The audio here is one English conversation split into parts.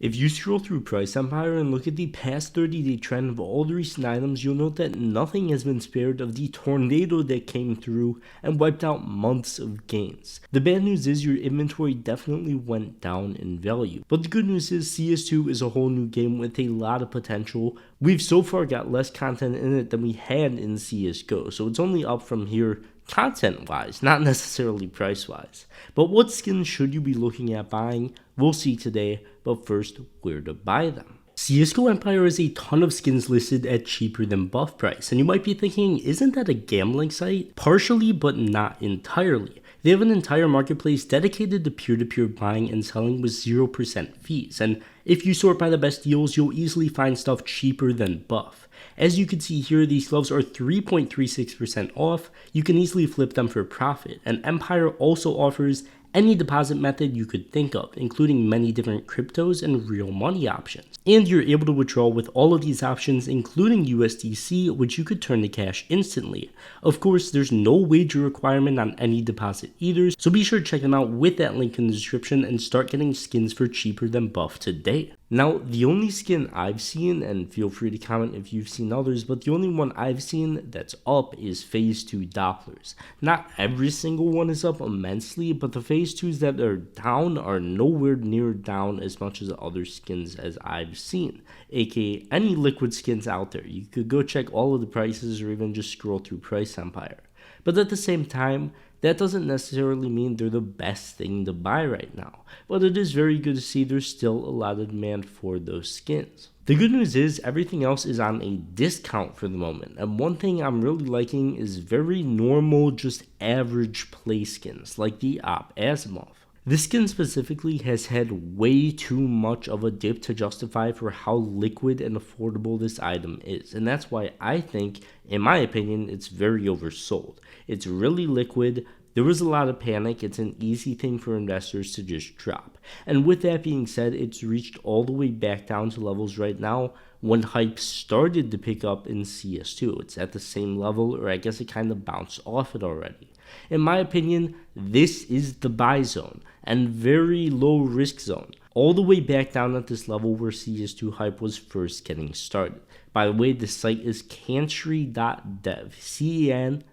If you scroll through Price Empire and look at the past 30-day trend of all the recent items, you'll note that nothing has been spared of the tornado that came through and wiped out months of gains. The bad news is your inventory definitely went down in value, but the good news is CS2 is a whole new game with a lot of potential. We've so far got less content in it than we had in CSGO, so it's only up from here content-wise, not necessarily price-wise. But what skins should you be looking at buying? We'll see today, but first, where to buy them. CSGO Empire has a ton of skins listed at cheaper than buff price, and you might be thinking, isn't that a gambling site? Partially, but not entirely. They have an entire marketplace dedicated to peer-to-peer buying and selling with 0% fees, and if you sort by the best deals, you'll easily find stuff cheaper than buff. As you can see here, these gloves are 3.36% off. You can easily flip them for profit, and Empire also offers any deposit method you could think of, including many different cryptos and real money options. And you're able to withdraw with all of these options, including USDC, which you could turn to cash instantly. Of course, there's no wager requirement on any deposit either, so be sure to check them out with that link in the description and start getting skins for cheaper than buff today. Now, the only skin I've seen, and feel free to comment if you've seen others, but the only one I've seen that's up is Phase 2 Dopplers. Not every single one is up immensely, but the Phase 2s that are down are nowhere near down as much as the other skins as I've seen, aka any liquid skins out there. You could go check all of the prices or even just scroll through Price Empire. But at the same time, that doesn't necessarily mean they're the best thing to buy right now, but it is very good to see there's still a lot of demand for those skins. The good news is everything else is on a discount for the moment, and one thing I'm really liking is very normal, just average play skins like the Op Asimov. This skin specifically has had way too much of a dip to justify for how liquid and affordable this item is, and that's why I think, in my opinion, it's very oversold. It's really liquid. There was a lot of panic. It's an easy thing for investors to just drop. And with that being said, it's reached all the way back down to levels right now when hype started to pick up in CS2. It's at the same level, or I guess it kind of bounced off it already. In my opinion, this is the buy zone and very low risk zone, all the way back down at this level where CS2 hype was first getting started. By the way, the site is cantry.dev, CENTRY.dev.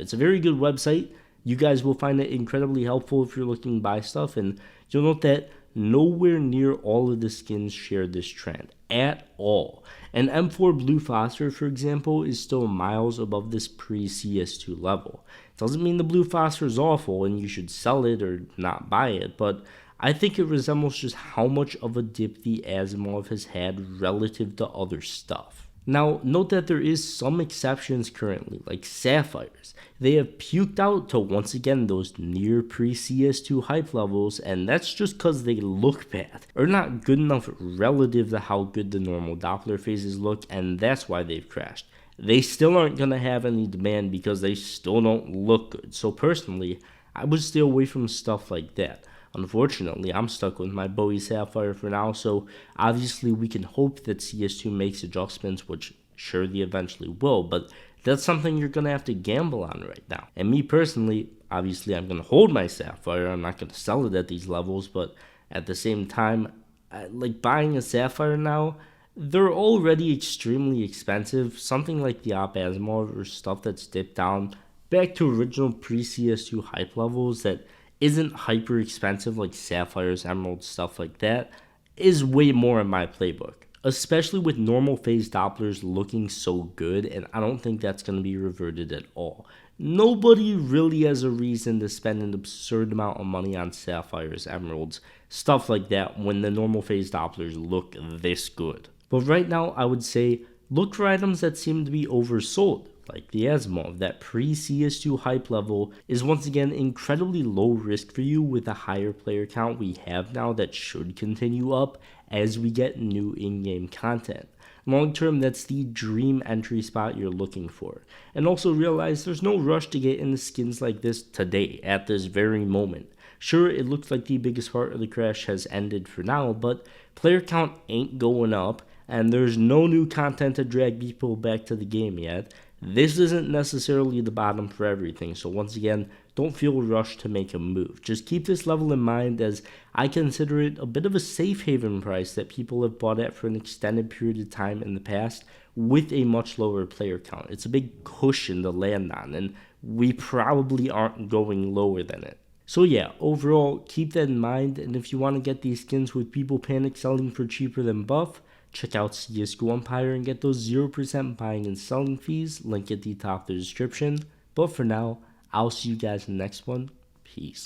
It's a very good website. You guys will find it incredibly helpful if you're looking to buy stuff, and you'll note that nowhere near all of the skins share this trend at all. And M4 Blue Phosphor, for example, is still miles above this pre-CS2 level. It doesn't mean the Blue Phosphor is awful and you should sell it or not buy it, but I think it resembles just how much of a dip the Asimov has had relative to other stuff. Now, note that there is some exceptions currently, like Sapphires. They have puked out to once again those near pre-CS2 hype levels, and that's just because they look bad, or not good enough relative to how good the normal Doppler phases look, and that's why they've crashed. They still aren't going to have any demand because they still don't look good, so personally, I would stay away from stuff like that. Unfortunately, I'm stuck with my Bowie Sapphire for now, so obviously we can hope that CS2 makes adjustments, which sure they eventually will, but that's something you're going to have to gamble on right now. And me personally, obviously I'm going to hold my Sapphire, I'm not going to sell it at these levels, but at the same time, like buying a Sapphire now, they're already extremely expensive. Something like the Op Asimov or stuff that's dipped down back to original pre-CS2 hype levels that isn't hyper expensive like Sapphires, Emeralds, stuff like that, is way more in my playbook. Especially with normal phase Dopplers looking so good, and I don't think that's going to be reverted at all. Nobody really has a reason to spend an absurd amount of money on Sapphires, Emeralds, stuff like that when the normal phase Dopplers look this good. But right now, I would say look for items that seem to be oversold. Like the Asimov, that pre-CS2 hype level is once again incredibly low risk for you with a higher player count we have now that should continue up as we get new in-game content. Long term, that's the dream entry spot you're looking for. And also realize there's no rush to get into skins like this today, at this very moment. Sure, it looks like the biggest part of the crash has ended for now, but player count ain't going up, and there's no new content to drag people back to the game yet. This isn't necessarily the bottom for everything, so once again, don't feel rushed to make a move. Just keep this level in mind, as I consider it a bit of a safe haven price that people have bought at for an extended period of time in the past with a much lower player count. It's a big cushion to land on, and we probably aren't going lower than it. So yeah, overall, keep that in mind, and if you want to get these skins with people panic selling for cheaper than buff, check out CS2 Empire and get those 0% buying and selling fees, link at the top of the description. But for now, I'll see you guys in the next one. Peace.